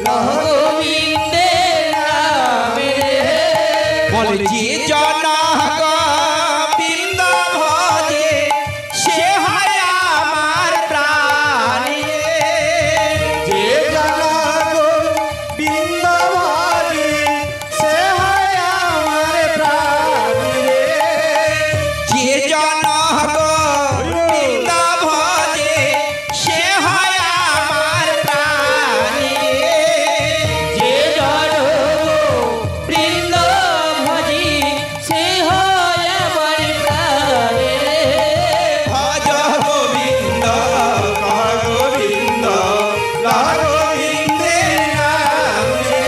লাহ গোবিন্দের নামে বলে যে জন গোবিন্দ ভজে সে হয় আমার প্রাণ যে জানা গোবিন্দ ভজে সে হয় আমার প্রাণ রে যে জন গোবিন্দ ভজে সে হয় আমার প্রাণ যে জন বৃন্দ ভজি সে হয় আমার প্রাণে ভজ গোবিন্দ কহ গোবিন্দ লাহ গোবিন্দের নাম রে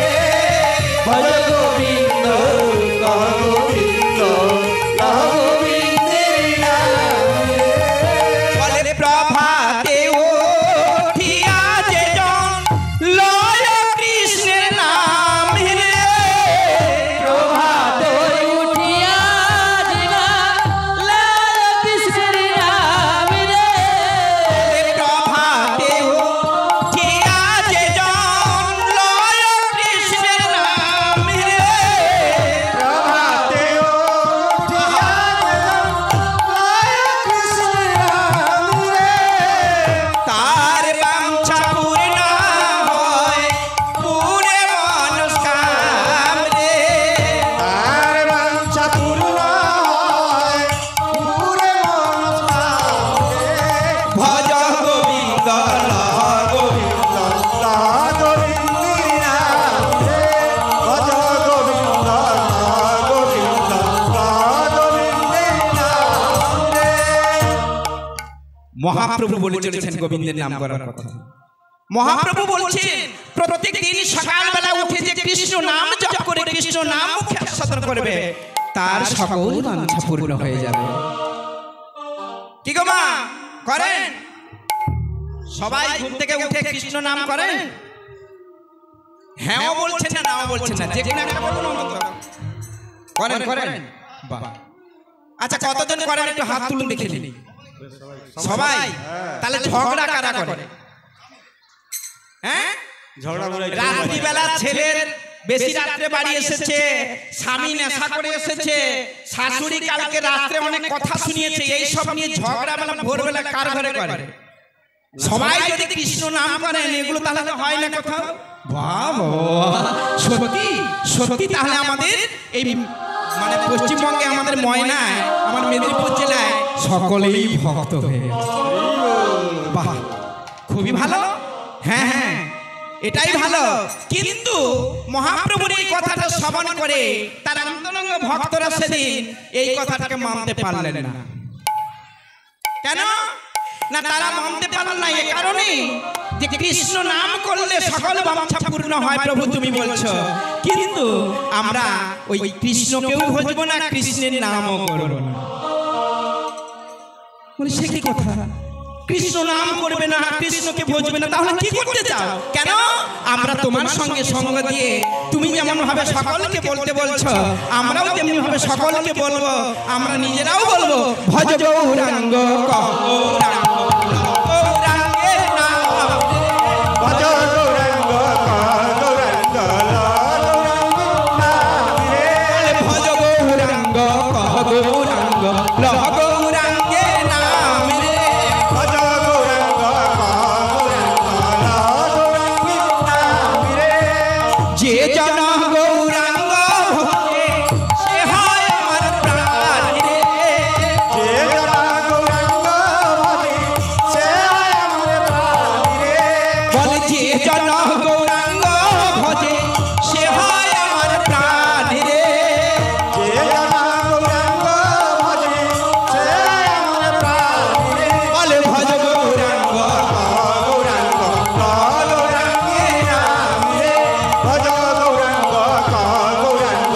ভজ গোবিন্দ কহ গোবিন্দ লাহ গোবিন্দের নাম রে বলে প্রভাতে উঠিয়া যে জন লয় কৃষ্ণের নাম রে প্রভাত উঠিয়া দিবা লাল কৃষ্ণের নাম রে প্রভাতে উঠিয়া যে জন লয় কৃষ্ণের নাম রে প্রভাতে উঠিয়া লয় কৃষ্ণের নাম রে তার বাঞ্ছা পূর্ণ হয় পুরে মনস্কাম রে তার বাঞ্ছা পূর্ণ হয় পুরে মনস্কামে ভজ গোবিন্দ লহ গোবিন্দ লাহ গোবিন্দের নাম রে ভজ গোবিন্দ লাহ গোবিন্দ লাহ গোবিন্দের নাম রে মহাপ্রভু বলে চলেছেন গোবিন্দের নাম করার কথা। মহাপ্রভু বলছেন প্রত্যেক দিন সকালবেলা উঠে যে কৃষ্ণ নাম জপ করে কৃষ্ণ নাম মুখে আস্বাদন করবে তার সকল বাঞ্ছা পূর্ণ হয়ে যাবে। কি গো মা করেন? সবাই ঘুম থেকে উঠে কৃষ্ণ নাম করেন? হ্যাঁও বলছেন না নাও বলছেন না, যে কোনো একটা বলুন অন্তত। করেন করেন বাহ। আচ্ছা কতজন করেন একটু হাত তুলুন দেখে নিই। সবাই? তাহলে ঝগড়া কারা করে? হ্যাঁ, ঝগড়া করে রাত্রিবেলা ছেলের বেশি রাত্রে বাড়ি এসেছে, স্বামী নেশা করে এসেছে, শাশুড়ি কালকে রাত্রে অনেক কথা শুনিয়েছে, এই সব নিয়ে ঝগড়া বেলা ভোরবেলা কার ঘরে করে? সবাই যদি কৃষ্ণ নাম করেন এগুলো তাহলে হয় না কোথাও? বাবা সত্যি সত্যি তাহলে আমাদের এই মানে পশ্চিমবঙ্গে আমাদের ময়নায় আমার মেদিনীপুর জেলায় সকলেই ভক্ত হয়ে গেছে। বাহ খুবই ভালো। হ্যাঁ হ্যাঁ এটাই ভালো। কিন্তু মহাপ্রভুর এই কথাটা শ্রবণ করে তার অন্তরঙ্গ ভক্তরা সেদিন এই কথাটাকে মানতে পারলেন না। কেন না তারা মানতে পারলেন না এই কারণে যে কৃষ্ণ নাম করলে সকল বাঞ্ছা পূর্ণ হয় প্রভু তুমি বলছো, কিন্তু আমরা ওই কৃষ্ণকেও ভজবো না, কৃষ্ণের নামও করবো না। বলে সে কি কথা, কৃষ্ণ নাম করবে না, কৃষ্ণকে ভজবে না, তাহলে কি করতে চাও? কেন আমরা তোমার সঙ্গে সঙ্গ দিয়ে তুমি যেমন ভাবে সকলকে বলতে বলছো, আমরাও তেমনি ভাবে সকলকে বলবো, আমরা নিজেরাও বলবো ভজ গৌরাঙ্গ গৌরাঙ্গ গৌরাঙ্গের নাম ভজ গৌরাঙ্গ গৌরাঙ্গ ভজ গৌরাঙ্গ গৌরাঙ্গ লহ গৌরাঙ্গের নাম রে। ভজ গৌরাঙ্গ গৌরাঙ্গ যে জন গৌরাঙ্গ ভজে সে হয় আমার প্রাণ রে। যে জনা গৌরাঙ্গ ভজে সে হয় আমার প্রাণ রে। বলে যে জন গৌরাঙ্গ ভজে সে হয় আমার প্রাণ রে। যে জনা গৌরাঙ্গ ভজে সে হয় আমার প্রাণ রে। বলে ভজ গৌরাঙ্গ গৌরাঙ্গ গৌরাঙ্গের নাম রে। ভজ গৌরাঙ্গ গৌরাঙ্গ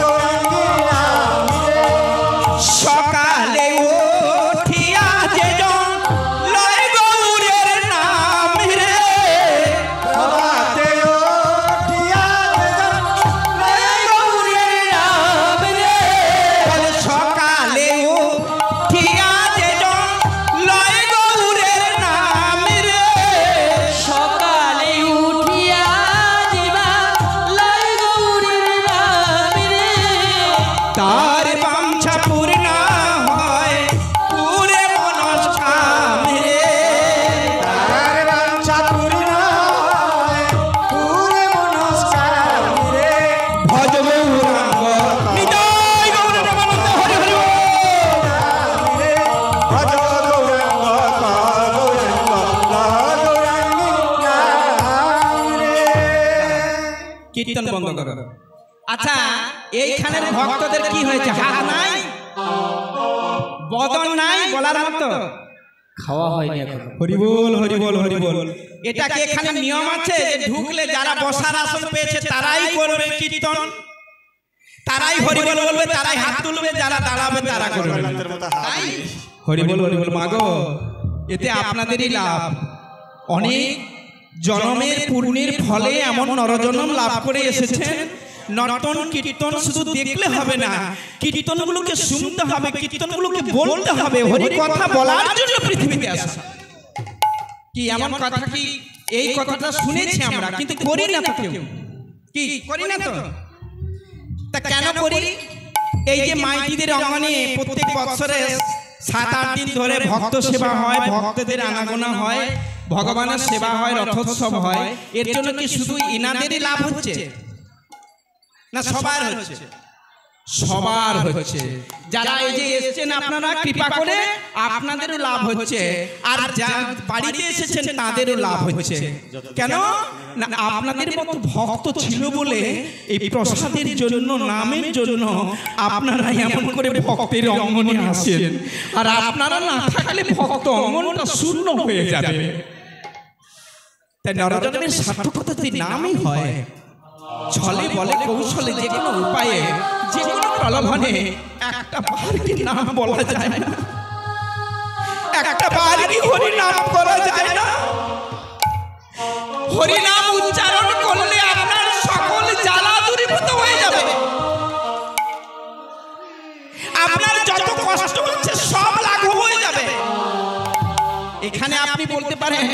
গৌরাঙ্গের নাম রে। সকালে উঠিয়া যে জন লয় গৌরের নাম রে। সবাতে উঠিয়া যেজন লয় গৌরের নাম রে। বলে সকালে উঠিয়া যে জন লয় গৌরের নাম রে। সকালে উঠিয়া দিবা লয় গৌরীর নাম রে। তার বাঞ্ছা পূর্ণ হয় পুরে মনস্কাম রে। তার বাঞ্ছা পূর্ণ হয় পুরে মনস্কাম রে। ভজ গৌরাঙ্গ নিতাই গৌর প্রেমানন্দ হরি হরি বল। রে। ভজ গৌরাঙ্গ গৌরাঙ্গ গৌরাঙ্গের নাম রে। কীর্তন বন্ধ করো। আচ্ছা এইখানের ভক্তদের কি হয়েছে? হাত নাই, বদন নাই, গলার মতো খাওয়া হয়নি এখন। হরিবোল হরিবোল হরিবোল। এটা কি এখানে নিয়ম আছে যে ঢুকলে যারা বসার আসন পেয়েছে তারাই করবে কীর্তন, তারাই হরিবোল বলবে, তারাই হাত তুলবে, যারা দাঁড়াবে তারা করবে? তাই হরিবোল হরিবোল। মাগো এতে আপনাদেরই লাভ। অনেক জন্মের পুণ্যের ফলে এমন নরজন্ম লাভ করে এসেছেন। নর্তন কীর্তন শুধু দেখলে হবে না, কীর্তনগুলোকে শুনতে হবে, কীর্তনগুলোকে বলতে হবে। হরি কথা বলার জন্য পৃথিবীতে আসা। কি এমন কথা কি এই কথাটা শুনেছি আমরা, কিন্তু করি না তো কেউ। কি করি না তো? তা কেন করি? এই যে মাইটিদের অঙ্গনে প্রত্যেক বছরে 7-8 দিন ধরে ভক্ত সেবা হয়, ভক্তদের আনাগোনা হয়, ভগবানের সেবা হয়, রথোৎসব হয়, এর জন্য কি শুধু ইনাদেরই লাভ হচ্ছে না সবার হচ্ছে? সবার হচ্ছে। যারা এই যে এসেছেন আপনারা কৃপা করে আপনাদেরও লাভ হচ্ছে, আর যারা বাড়িতে এসেছেন তাদেরও লাভ হচ্ছে। কেন না আপনাদের মতো ভক্ত ছিল বলে এই প্রসাদের জন্য, নামের জন্য আপনারা এমন করে ভক্তের অঙ্গনে আসেন। আর আপনারা না থাকলে ভক্ত অঙ্গনটা শূন্য হয়ে যাবে। তাই নরজন্মের সার্থকতা যদি নামই হয়, ছলে বলে কৌশলে যে কোনো উপায়ে যে কোনো প্রলোভনে একটা বার কি নাম বলা যায় না? একটা বার কি হরি নাম করা যায় না? হরি নাম উচ্চারণ করলে আপনার সকল জ্বালা দূরীভূত হয়ে যাবে। আপনার যত কষ্ট হচ্ছে সব লাঘব হয়ে যাবে। এখানে আপনি বলতে পারেন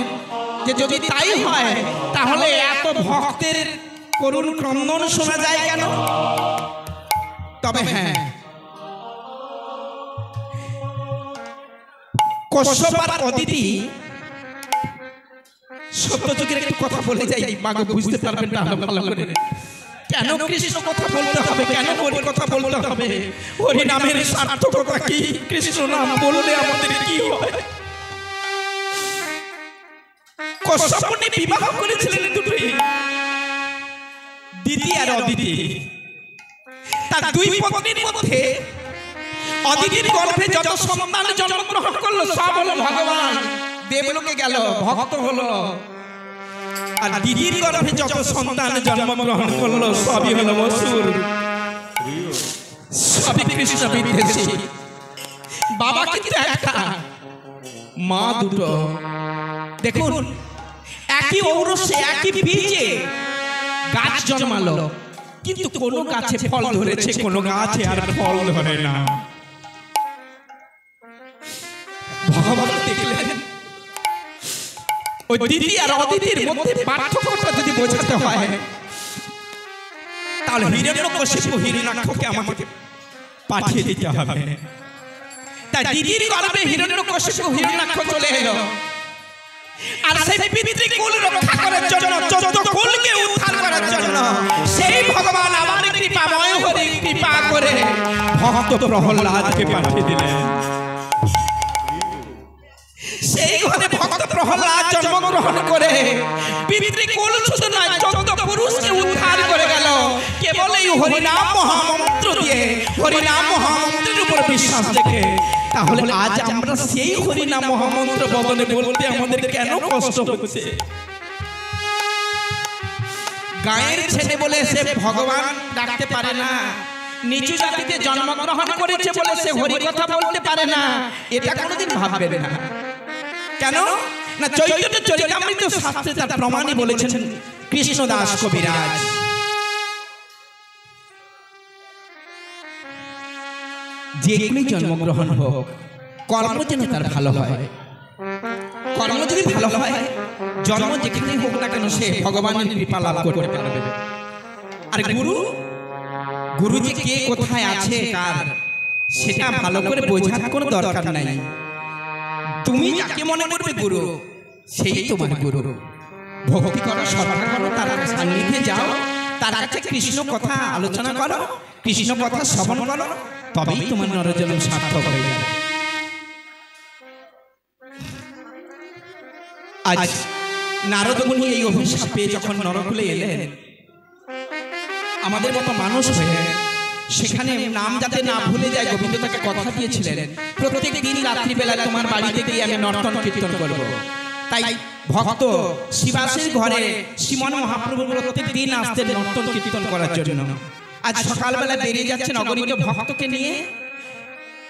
যে যদি তাই হয় তাহলে এত ভক্তের করুণ ক্রন্দন শোনা যায় কেন? তবে হ্যাঁ, কশ্যপ আর অদিতি সত্যযুগের একটু কথা বলে যাই, মাগো বুঝতে পারবেন না ভালো করে। কেন কৃষ্ণ কথা বলতে হবে, কেন হরি কথা বলতে হবে? হরি নামের সার্থকতা কি? কৃষ্ণ নাম বললে আমাদের কি হয়? কশ্যপ মুনি বিবাহ করেছিলেন দুটোই, দিদি আর অদিতি। তার দুই পত্নীর মধ্যে অদিতির গর্ভে যত সন্তান জন্মগ্রহণ করলো সব হলো ভগবান, দেবলোকে গেল, ভক্ত হলো। আর দিদির গর্ভে যত সন্তান জন্মগ্রহণ করলো সবই হলো অসুর, সবই কৃষ্ণ বিদ্বেষী। বাবা কিন্তু একটা, মা দুটো। দেখুন, একই ঔরসে একই বীজে গাছ জন্মালো, কিন্তু কোনো গাছে ফল ধরেছে, কোনো গাছে আর ফল ধরে না। ভগবান দেখলেন ওই দিদি আর অদিতির মধ্যে পার্থক্যটা যদি বোঝাতে হয় তাহলে হিরণ্যকশিপু হিরণ্যাক্ষকে আমাকে পাঠিয়ে দিতে হবে। তাই দিদির গর্ভে হিরণ্যকশিপু হিরণ্যাক্ষ চলে এলো, আর সেই পিতৃকুল রক্ষা করার জন্য, 14 কুলকে উদ্ধার করার জন্য সেই ভগবান আমার কৃপাময় হয়ে কৃপা করে ভক্ত প্রহ্লাদকে পাঠিয়ে দিলেন। সেই ঘরে ভক্ত প্রহ্লাদ জন্মগ্রহণ করে পিতৃকুল শুধু নয় 14 পুরুষকে উদ্ধার করে গেল কেবল এই হরিনাম মহামন্ত্র দিয়ে, হরিনাম মহামন্ত্রের উপর বিশ্বাস রেখে। তাহলে আজ আমরা সেই হরিনাম মহামন্ত্র বদলে বলতে আমাদের কেন কষ্ট হচ্ছে? গায়ের ছেলে বলে সে ভগবান ডাকতে পারে না, নিচু জাতিতে জন্মগ্রহণ করেছে বলে সে হরি কথা বলতে পারে না, এটা কোনোদিন ভাববেন না। কেন না, চৈতন্য চরিতামৃত শাস্ত্রে তার প্রমাণই বলেছেন কৃষ্ণদাস কবিরাজ। যেগুলি জন্মগ্রহণ হোক, কর্ম যেন তার ভালো হয়। কর্ম যদি ভালো হয়, জন্ম যেখানেই হোক না কেন সে ভগবানের কৃপা লাভ করতে পারবে। আর গুরু যে কে কোথায় আছে কার, সেটা ভালো করে বোঝার কোনো দরকার নাই। তুমি যাকে মনে করবে গুরু, সেই তোমার গুরু। ভক্তি করো, শ্রদ্ধা করো, তার সান্নিধ্যে যাও, তার কাছে কৃষ্ণ কথা আলোচনা করো, কৃষ্ণ কথা শ্রবণ করো, তবেই তোমার নরজন্ম সার্থক হয়ে যাবে। আজ নারদ মুনি এই অভিশাপ পেয়ে যখন নরকুলে এলেন, আমাদের মতো মানুষ হয়ে সেখানে নাম যাতে না ভুলে যায়, গোবিন্দ তাকে কথা দিয়েছিলেন প্রত্যেক দিন রাত্রিবেলা তোমার বাড়িতে গিয়ে আমি নর্তন কীর্তন করব। তাই ভক্ত শিবাসের ঘরে শ্রীমন মহাপ্রভু প্রত্যেক দিন আসতেন নর্তন কীর্তন করার জন্য। আজ সকালবেলা বেরিয়ে যাচ্ছেন অগণিত ভক্তকে নিয়ে,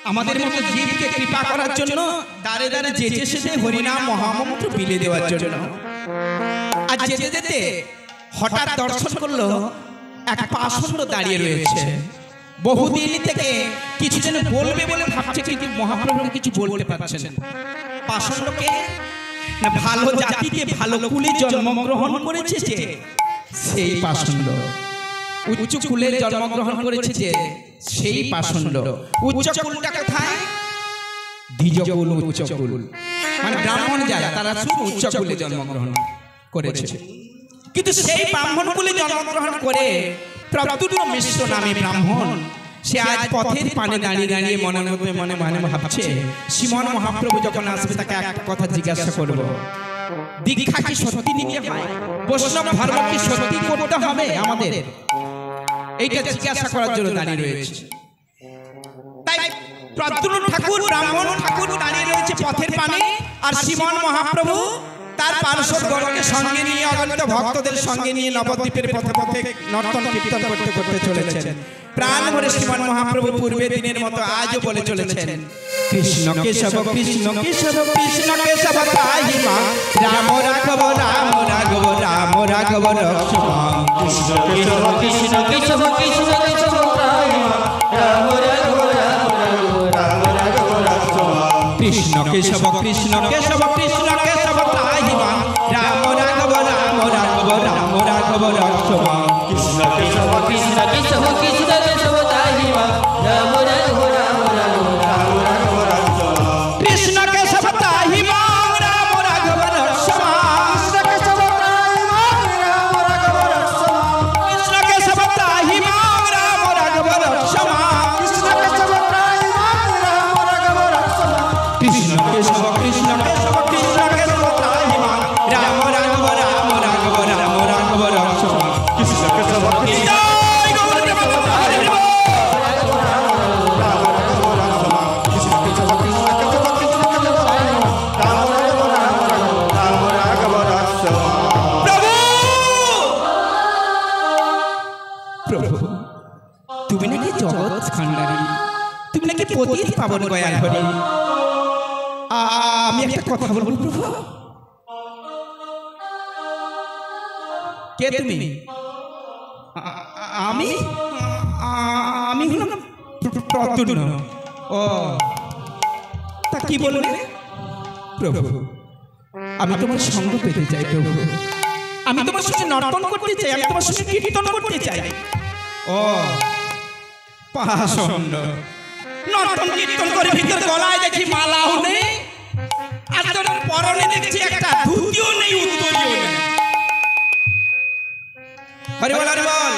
আমাদের মতো জীবকে কৃপা করার জন্য, দাঁড়ে দাঁড়ে যেতে সেতে হরিনাম মহামন্ত্র বিলে দেওয়ার জন্য। আর যেতে যেতে হঠাৎ দর্শন করলো এক পাষণ্ড দাঁড়িয়ে রয়েছে। বহুদিন থেকে কিছু যেন বলবে বলে ভাবছে, কিন্তু মহাপ্রভুকে কিছু বলতে পারছেন না। পাষণ্ডকে না, ভালো জাতিতে ভালো কুলে জন্মগ্রহণ করেছে যে সেই পাষণ্ড, উচ্চ কুলে জন্মগ্রহণ করেছে যে সেই পাষণ্ড। উচ্চ কুলটা কোথায়? দ্বিজকুল, উচ্চ কুল মানে ব্রাহ্মণ যারা, তারা শুধু উচ্চ কুলে জন্মগ্রহণ করেছে। কিন্তু সেই ব্রাহ্মণ কুলে জন্মগ্রহণ করে প্রদ্যুৎ মিশ্র নামে ব্রাহ্মণ, সে আজ পথের পানে দাঁড়িয়ে দাঁড়িয়ে মনের মধ্যে মনে মনে ভাবছে, শ্রীমন মহাপ্রভু যখন আসবে তাকে একটা কথা জিজ্ঞাসা করব, দীক্ষা কি সত্যি নিতে হয়? বৈষ্ণব ধর্ম কি সত্যি করতে হবে আমাদের? এইটা জিজ্ঞাসা করার জন্য দাঁড়িয়ে রয়েছে। তাই প্রদ্যুৎ ঠাকুর, ব্রাহ্মণ ঠাকুর দাঁড়িয়ে রয়েছে পথের পানে, আর শ্রীমন মহাপ্রভু তার পার্শ্বদগণকে সঙ্গে নিয়ে, অগণিত ভক্তদের সঙ্গে নিয়ে নবদ্বীপের পথে পথে নর্তন কীর্তন করতে করতে চলেছেন। প্রাণ ভরে শ্রীমন মহাপ্রভু পূর্বের দিনের মতো আজও বলে চলেছেন, কৃষ্ণ কেশব কৃষ্ণ কেশব কৃষ্ণ কেশব পাহি মা, রাম রাঘব রাম রাঘব রাম রাঘব রক্ষমা। কৃষ্ণ কেশব কৃষ্ণ কেশব কৃষ্ণ কেশব পাহি মা, রাম রাঘব রাম রাঘব রাম রাঘব রক্ষমা। কৃষ্ণ কেশব কৃষ্ণ কেশব কৃষ্ণ কেশব পাহি মা, রাম রাঘব রাম রাঘব রাম রাঘব রক্ষমা। কৃষ্ণ কেশব কৃষ্ণ কেশব কৃষ্ণ কেশব পাহি মা, রাম রাঘব রাম রাঘব রাম রাঘব রক্ষমা। কৃষ্ণ কেশব পাহি মা, রাম রাঘব রক্ষমা। কৃষ্ণ কেশব পাহি মা, রাম রাঘব রক্ষমা। কৃষ্ণ কেশব পাহি মা, রাম রাঘব রক্ষমা। কৃষ্ণ কেশব পাহি মা, রাম রাঘব রক্ষমা। কৃষ্ণ কেশব কৃষ্ণ কেশব কৃষ্ণ পতিত পাবন গয়াল হরি। আমি একটা কথা বলবো প্রভু। কে তুমি? আমি আমি হলাম প্রদ্যুম্ন। ও তা কি বললে? প্রভু আমি তোমার সঙ্গ পেতে চাই প্রভু, আমি তোমার সঙ্গে নর্তন করতে চাই, আমি তোমার সঙ্গে কীর্তন করতে চাই। ও পাষণ্ড, নর্তন কীর্তন করে ভিতর গলায় দেখি মালাও নেই, আর তোর পরনে দেখছি একটা ধুতিও নেই, উত্তরীয় নেই। হরি বল হরি বল।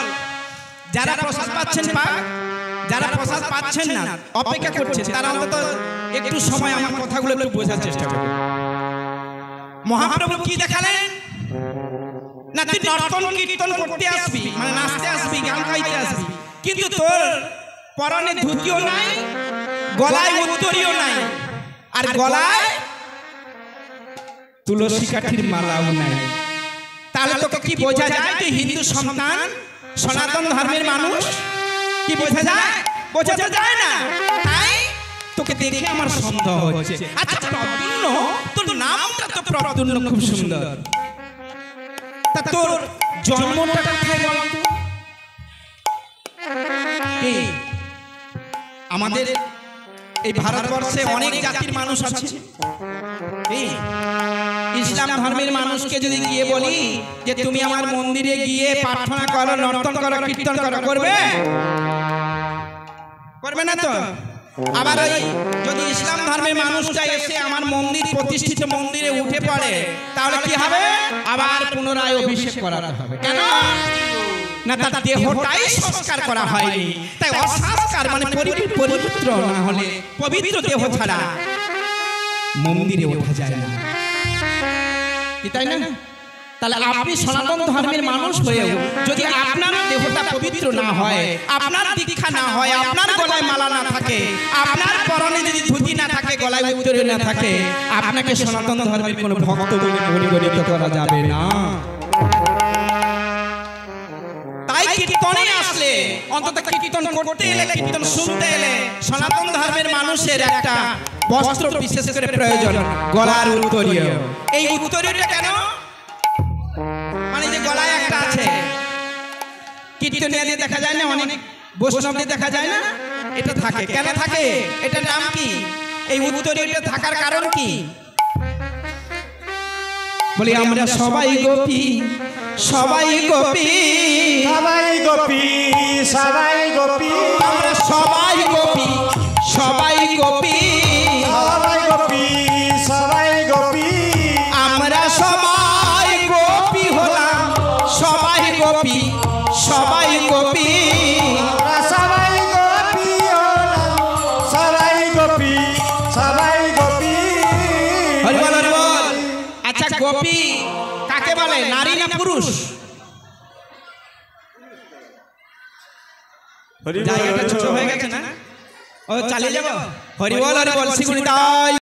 যারা প্রসাদ পাচ্ছেন পাক, যারা প্রসাদ পাচ্ছেন না অপেক্ষা করছেন, তারা অন্তত একটু সময় আমার কথাগুলো একটু বোঝার চেষ্টা করুন। মহাপ্রভু কি দেখালেন? না তুই নর্তন কীর্তন করতে আসবি, মানে নাচতে আসবি, গান গাইতে আসবি, কিন্তু তোর পরনে ধুতিও নাই, গলায় উত্তরীয় নাই, আর গলায় তুলসী কাঠির মালাও নাই। তাহলে তোকে কি বোঝা যায় তুই হিন্দু সন্তান, সনাতন ধর্মের মানুষ? কি বোঝা যায়? বোঝা যায় না। তাই তোকে দেখে আমার সন্দেহ হচ্ছে। আচ্ছা প্রদ্যুম্ন, তোর নামটা তো প্রদ্যুম্ন, খুব সুন্দর। তা তোর জন্মটা কোথায় বলতো? আমাদের এই ভারতবর্ষে অনেক জাতির মানুষ আছে। ইসলাম ধর্মের মানুষকে যদি গিয়ে বলি যে তুমি আমার মন্দিরে গিয়ে প্রার্থনা করো, নর্তন করো, কীর্তন করো, করবে? করবে না তো। আবার ওই যদি ইসলাম ধর্মের মানুষটা এসে আমার মন্দির, প্রতিষ্ঠিত মন্দিরে উঠে পড়ে, তাহলে কি হবে? আবার পুনরায় অভিষেক করাতে হবে। কেন না? তার দেহটাই সংস্কার করা হয়নি। তাই অসংস্কার মানে পবিত্র না হলে, পবিত্র দেহ ছাড়া মন্দিরে ওঠা যায় না, তাই না? তাহলে আপনি সনাতন ধর্মের মানুষ হয়েও যদি আপনার দেহটা পবিত্র না হয়, আপনার দীক্ষা না হয়, আপনার গলায় মালা না থাকে, আপনার পরনে যদি ধুতি না থাকে, গলায় উত্তরীয় না থাকে, আপনাকে সনাতন ধর্মের কোনো ভক্ত বলে পরিগণিত করা যাবে না। তাই কীর্তনে আসলে, অন্তত কীর্তন করতে এলে, কীর্তন শুনতে এলে সনাতন ধর্মের মানুষের একটা বস্ত্র বিশেষ করে প্রয়োজন, গলার উত্তরীয়। এই উত্তরীয়টা কেন? মানে যে গলায় একটা আছে, কীর্তনিয়াদের দেখা যায় না, অনেক বৈষ্ণবদের দেখা যায় না, এটা থাকে। কেন থাকে? এটার নাম কি? এই উত্তরীয়টা থাকার কারণ কি? বলি আমরা সবাই গোপী, সবাই গোপী, সবাই গোপী, সবাই গোপী, আমরা সবাই গোপী, সবাই গোপী, সবাই গোপী, সবাই গোপী, আমরা সবাই গোপী হলাম, সবাই গোপী, সবাই গোপী, আমরা সবাই গোপী হলাম, সবাই গোপী, সবাই গোপী। হরি বল হরি বল। আচ্ছা গোপী কাকে বলে, নারী না পুরুষ? জায়গাটা ছোট হয়ে গেছে না? ও চালিয়ে যাবো। হরি বল হরি বল। শ্রী গুরু নিতাই।